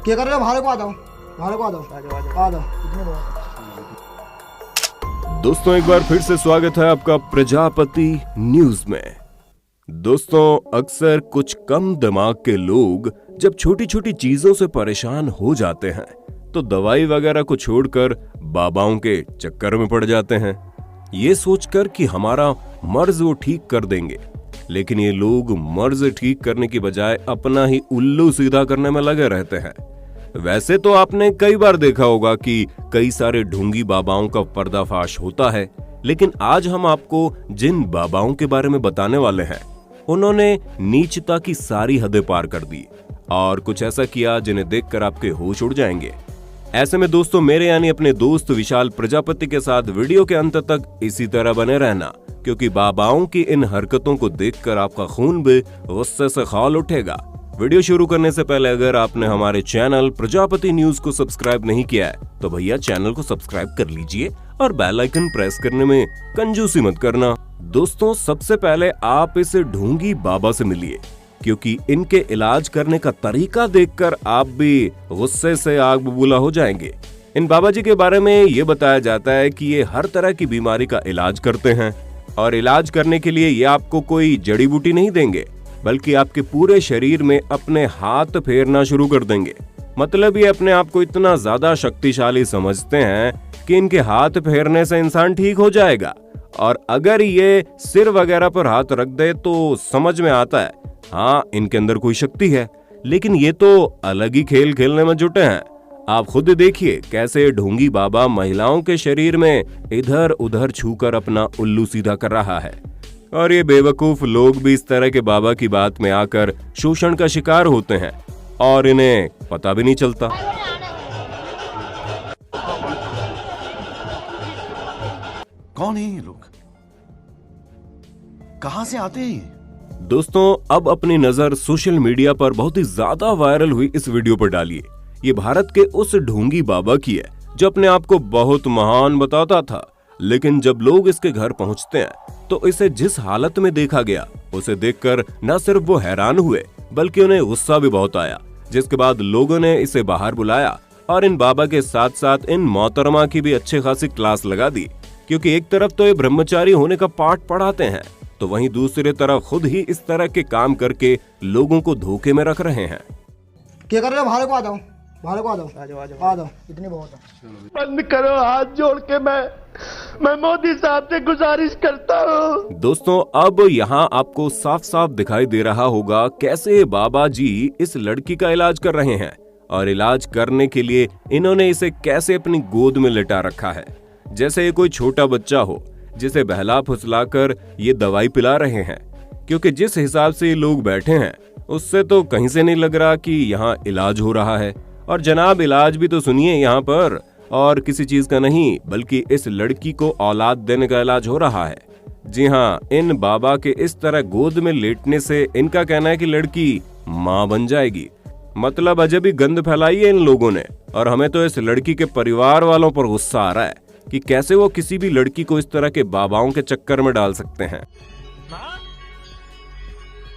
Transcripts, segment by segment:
क्या कर रहे हो? बाहर को आ जाओ, बाहर को आ जाओ, आ जाओ। इतने बहुत। दोस्तों एक बार फिर से स्वागत है आपका प्रजापति न्यूज में। दोस्तों अक्सर कुछ कम दिमाग के लोग जब छोटी छोटी चीजों से परेशान हो जाते हैं तो दवाई वगैरह को छोड़कर बाबाओं के चक्कर में पड़ जाते हैं, ये सोचकर कि हमारा मर्ज वो ठीक कर देंगे। लेकिन ये लोग मर्ज ठीक करने की बजाय अपना ही उल्लू सीधा करने में लगे रहते हैं। वैसे तो आपने कई बार देखा होगा कि कई सारे ढोंगी बाबाओं का पर्दाफाश होता है, लेकिन आज हम आपको जिन बाबाओं के बारे में बताने वाले हैं उन्होंने नीचता की सारी हदें पार कर दी और कुछ ऐसा किया जिन्हें देखकर आपके होश उड़ जाएंगे। ऐसे में दोस्तों मेरे यानी अपने दोस्त विशाल प्रजापति के साथ वीडियो के अंत तक इसी तरह बने रहना, क्योंकि बाबाओं की इन हरकतों को देखकर आपका खून भी गुस्से से खौल उठेगा। वीडियो शुरू करने से पहले अगर आपने हमारे चैनल प्रजापति न्यूज को सब्सक्राइब नहीं किया है तो भैया चैनल को सब्सक्राइब कर लीजिए और बेल आइकन प्रेस करने में कंजूसी मत करना। दोस्तों सबसे पहले आप इस ढोंगी बाबा से मिलिए, क्योंकि इनके इलाज करने का तरीका देखकर आप भी गुस्से से आग बबूला हो जाएंगे। इन बाबा जी के बारे में ये बताया जाता है कि ये हर तरह की बीमारी का इलाज करते हैं और इलाज करने के लिए ये आपको कोई जड़ी बूटी नहीं देंगे, बल्कि आपके पूरे शरीर में अपने हाथ फेरना शुरू कर देंगे। मतलब ये अपने आप को इतना ज्यादा शक्तिशाली समझते हैं कि इनके हाथ फेरने से इंसान ठीक हो जाएगा। और अगर ये सिर वगैरह पर हाथ रख दे तो समझ में आता है हाँ इनके अंदर कोई शक्ति है, लेकिन ये तो अलग ही खेल खेलने में जुटे हैं। आप खुद देखिए कैसे ढोंगी बाबा महिलाओं के शरीर में इधर उधर छूकर अपना उल्लू सीधा कर रहा है। और ये बेवकूफ लोग भी इस तरह के बाबा की बात में आकर शोषण का शिकार होते हैं और इन्हें पता भी नहीं चलता। कौन है ये लोग? कहां से आते हैं? दोस्तों अब अपनी नजर सोशल मीडिया पर बहुत ही ज्यादा वायरल हुई इस वीडियो पर डालिए। ये भारत के उस ढोंगी बाबा की है जो अपने आप को बहुत महान बताता था, लेकिन जब लोग इसके घर पहुंचते हैं तो इसे जिस हालत में देखा गया उसे देखकर न सिर्फ वो हैरान हुए बल्कि उन्हें गुस्सा भी बहुत आया, जिसके बाद लोगों ने इसे बाहर बुलाया और इन बाबा के साथ साथ इन मोहतरमा की भी अच्छी खासी क्लास लगा दी, क्योंकि एक तरफ तो ये ब्रह्मचारी होने का पाठ पढ़ाते हैं तो वहीं दूसरी तरफ खुद ही इस तरह के काम करके लोगों को धोखे में रख रहे हैं। क्या कर रहे हो? बाहर को आ जाओ, बाहर को आ जाओ, आ जाओ, आ जाओ, आ जाओ। इतने बहुत है। बंद करो, हाथ जोड़ के मैं मोदी साहब से गुजारिश करता हूँ। दोस्तों अब यहाँ आपको साफ साफ दिखाई दे रहा होगा कैसे बाबा जी इस लड़की का इलाज कर रहे हैं और इलाज करने के लिए इन्होंने इसे कैसे अपनी गोद में लिटा रखा है, जैसे ये कोई छोटा बच्चा हो जिसे बहला फुसलाकर ये दवाई पिला रहे हैं। क्योंकि जिस हिसाब से ये लोग बैठे हैं उससे तो कहीं से नहीं लग रहा कि यहाँ इलाज हो रहा है। और जनाब इलाज भी तो सुनिए यहाँ पर, और किसी चीज का नहीं बल्कि इस लड़की को औलाद देने का इलाज हो रहा है। जी हाँ, इन बाबा के इस तरह गोद में लेटने से इनका कहना है कि लड़की माँ बन जाएगी। मतलब अजब ही गंद फैलाई है इन लोगों ने। और हमें तो इस लड़की के परिवार वालों पर गुस्सा आ रहा है कि कैसे वो किसी भी लड़की को इस तरह के बाबाओं के चक्कर में डाल सकते हैं।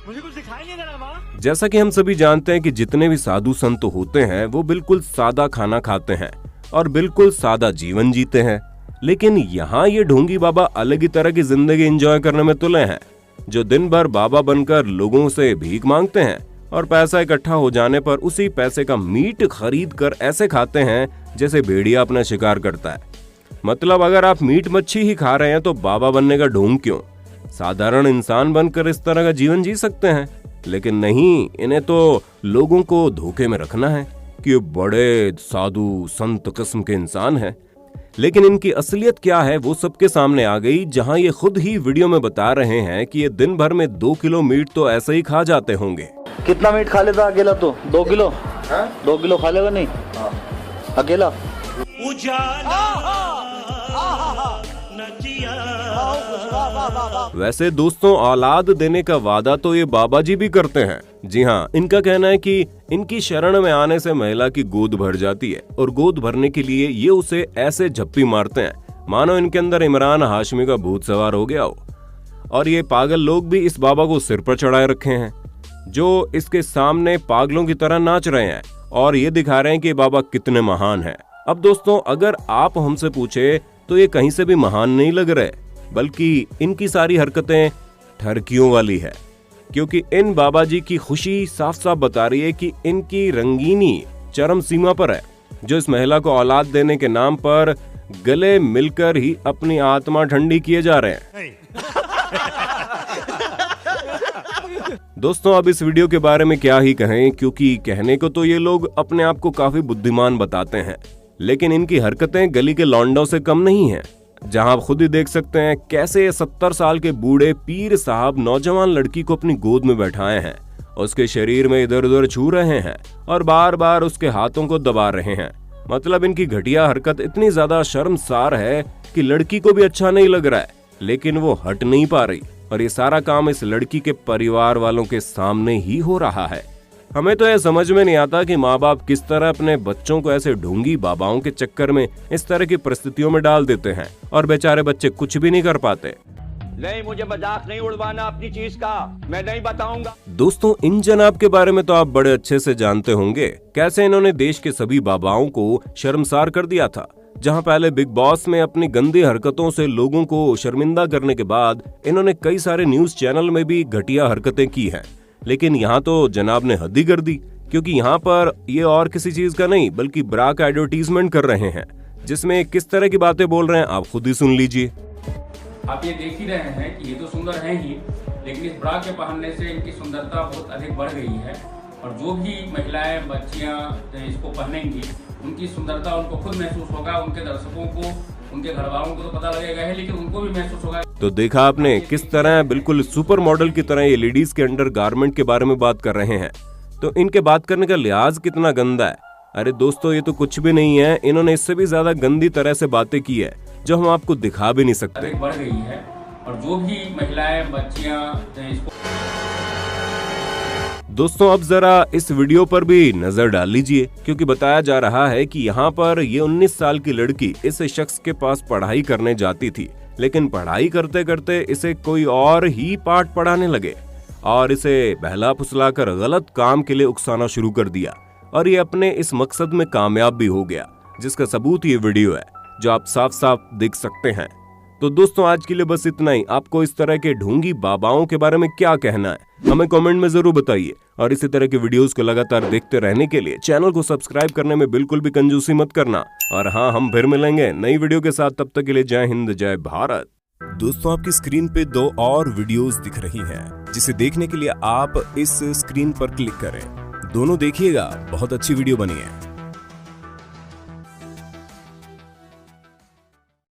मुझे कुछ सिखाएंगे जरा माँ? जैसा कि हम सभी जानते हैं कि जितने भी साधु संत होते हैं वो बिल्कुल सादा खाना खाते हैं और बिल्कुल सादा जीवन जीते हैं, लेकिन यहाँ ये ढोंगी बाबा अलग ही तरह की जिंदगी एंजॉय करने में तुले हैं, जो दिन भर बाबा बनकर लोगों से भीख मांगते हैं और पैसा इकट्ठा हो जाने पर उसी पैसे का मीट खरीद कर ऐसे खाते हैं जैसे भेड़िया अपना शिकार करता है। मतलब अगर आप मीट मच्छी ही खा रहे हैं तो बाबा बनने का ढोंग क्यों? साधारण इंसान बनकर इस तरह का जीवन जी सकते हैं, लेकिन नहीं, इन्हें तो लोगों को धोखे में रखना है कि ये बड़े साधु संत किस्म के इंसान हैं। लेकिन इनकी असलियत क्या है वो सबके सामने आ गई, जहां ये खुद ही वीडियो में बता रहे हैं कि ये दिन भर में 2 किलो मीट तो ऐसे ही खा जाते होंगे। कितना मीट खा लेता अकेला? तो 2 किलो 2 किलो खा लेगा नहीं अकेला? वैसे दोस्तों औलाद देने का वादा तो ये बाबा जी भी करते हैं। जी हाँ, इनका कहना है कि इनकी शरण में आने से महिला की गोद भर जाती है और गोद भरने के लिए ये उसे ऐसे झप्पी मारते हैं मानो इनके अंदर इमरान हाशमी का भूत सवार हो गया हो। और ये पागल लोग भी इस बाबा को सिर पर चढ़ाए रखे हैं, जो इसके सामने पागलों की तरह नाच रहे हैं और ये दिखा रहे हैं कि बाबा कितने महान हैं। अब दोस्तों, अगर आप हमसे पूछे तो ये कहीं से भी महान नहीं लग रहे, बल्कि इनकी सारी हरकतें ठरकियों वाली है, क्योंकि इन बाबा जी की खुशी साफ साफ बता रही है कि इनकी रंगीनी चरम सीमा पर है, जो इस महिला को औलाद देने के नाम पर गले मिलकर ही अपनी आत्मा ठंडी किए जा रहे हैं। दोस्तों, अब इस वीडियो के बारे में क्या ही कहें, क्योंकि कहने को तो ये लोग अपने आप को काफी बुद्धिमान बताते हैं, लेकिन इनकी हरकतें गली के लौंडों से कम नहीं हैं। जहां आप खुद ही देख सकते हैं कैसे 70 साल के बूढ़े पीर साहब नौजवान लड़की को अपनी गोद में बैठाए हैं, उसके शरीर में इधर उधर छू रहे हैं और बार बार उसके हाथों को दबा रहे हैं। मतलब इनकी घटिया हरकत इतनी ज्यादा शर्मसार है कि लड़की को भी अच्छा नहीं लग रहा है, लेकिन वो हट नहीं पा रही, और ये सारा काम इस लड़की के परिवार वालों के सामने ही हो रहा है। हमें तो यह समझ में नहीं आता कि माँ बाप किस तरह अपने बच्चों को ऐसे ढोंगी बाबाओं के चक्कर में इस तरह की परिस्थितियों में डाल देते हैं और बेचारे बच्चे कुछ भी नहीं कर पाते। नहीं, मुझे मजाक नहीं उड़वाना अपनी चीज का, मैं नहीं बताऊंगा। दोस्तों, इन जनाब के बारे में तो आप बड़े अच्छे से जानते होंगे, कैसे इन्होंने देश के सभी बाबाओं को शर्मसार कर दिया था। जहां पहले बिग बॉस में अपनी गंदी हरकतों से लोगों को शर्मिंदा करने के बाद इन्होंने कई सारे न्यूज चैनल में भी घटिया हरकतें की हैं, लेकिन यहाँ तो जनाब ने हद ही कर दी, क्योंकि यहाँ पर ये और किसी चीज का नहीं बल्कि ब्रा का एडवर्टीजमेंट कर रहे हैं, जिसमें किस तरह की बातें बोल रहे हैं आप खुद ही सुन लीजिए। आप ये देख ही रहे हैं कि ये तो सुंदर हैं ही, लेकिन इस ब्रा के पहनने से इनकी सुंदरता बहुत अधिक बढ़ गई है, और जो भी महिलाएं बच्चियां इसको पहनेंगी उनकी सुंदरता उनको खुद महसूस होगा, उनके दर्शकों को, उनके घर वालों को तो पता लगेगा है, लेकिन उनको भी महसूस होगा। तो देखा आपने किस तरह बिल्कुल सुपर मॉडल की तरह ये लेडीज के अंडर गारमेंट के बारे में बात कर रहे हैं, तो इनके बात करने का लिहाज कितना गंदा है। अरे दोस्तों, ये तो कुछ भी नहीं है, इन्होंने इससे भी ज्यादा गंदी तरह से बातें की है जो हम आपको दिखा भी नहीं सकते। बढ़ गई है, और जो भी महिलाएं बच्चियां इसको। दोस्तों, अब जरा इस वीडियो पर भी नजर डाल लीजिए, क्योंकि बताया जा रहा है कि यहाँ पर ये 19 साल की लड़की इस शख्स के पास पढ़ाई करने जाती थी, लेकिन पढ़ाई करते करते इसे कोई और ही पाठ पढ़ाने लगे और इसे बहला फुसलाकर गलत काम के लिए उकसाना शुरू कर दिया, और ये अपने इस मकसद में कामयाब भी हो गया, जिसका सबूत ये वीडियो है जो आप साफ साफ देख सकते हैं। तो दोस्तों, आज के लिए बस इतना ही। आपको इस तरह के ढोंगी बाबाओं के बारे में क्या कहना है, हमें कमेंट में जरूर बताइए, और इसी तरह के वीडियोस को लगातार देखते रहने के लिए चैनल को सब्सक्राइब करने में बिल्कुल भी कंजूसी मत करना। और हाँ, हम फिर मिलेंगे नई वीडियो के साथ, तब तक के लिए जय हिंद जय भारत। दोस्तों, आपकी स्क्रीन पे 2 और वीडियोस दिख रही हैं, जिसे देखने के लिए आप इस स्क्रीन पर क्लिक करें। दोनों देखिएगा, बहुत अच्छी वीडियो बनी है।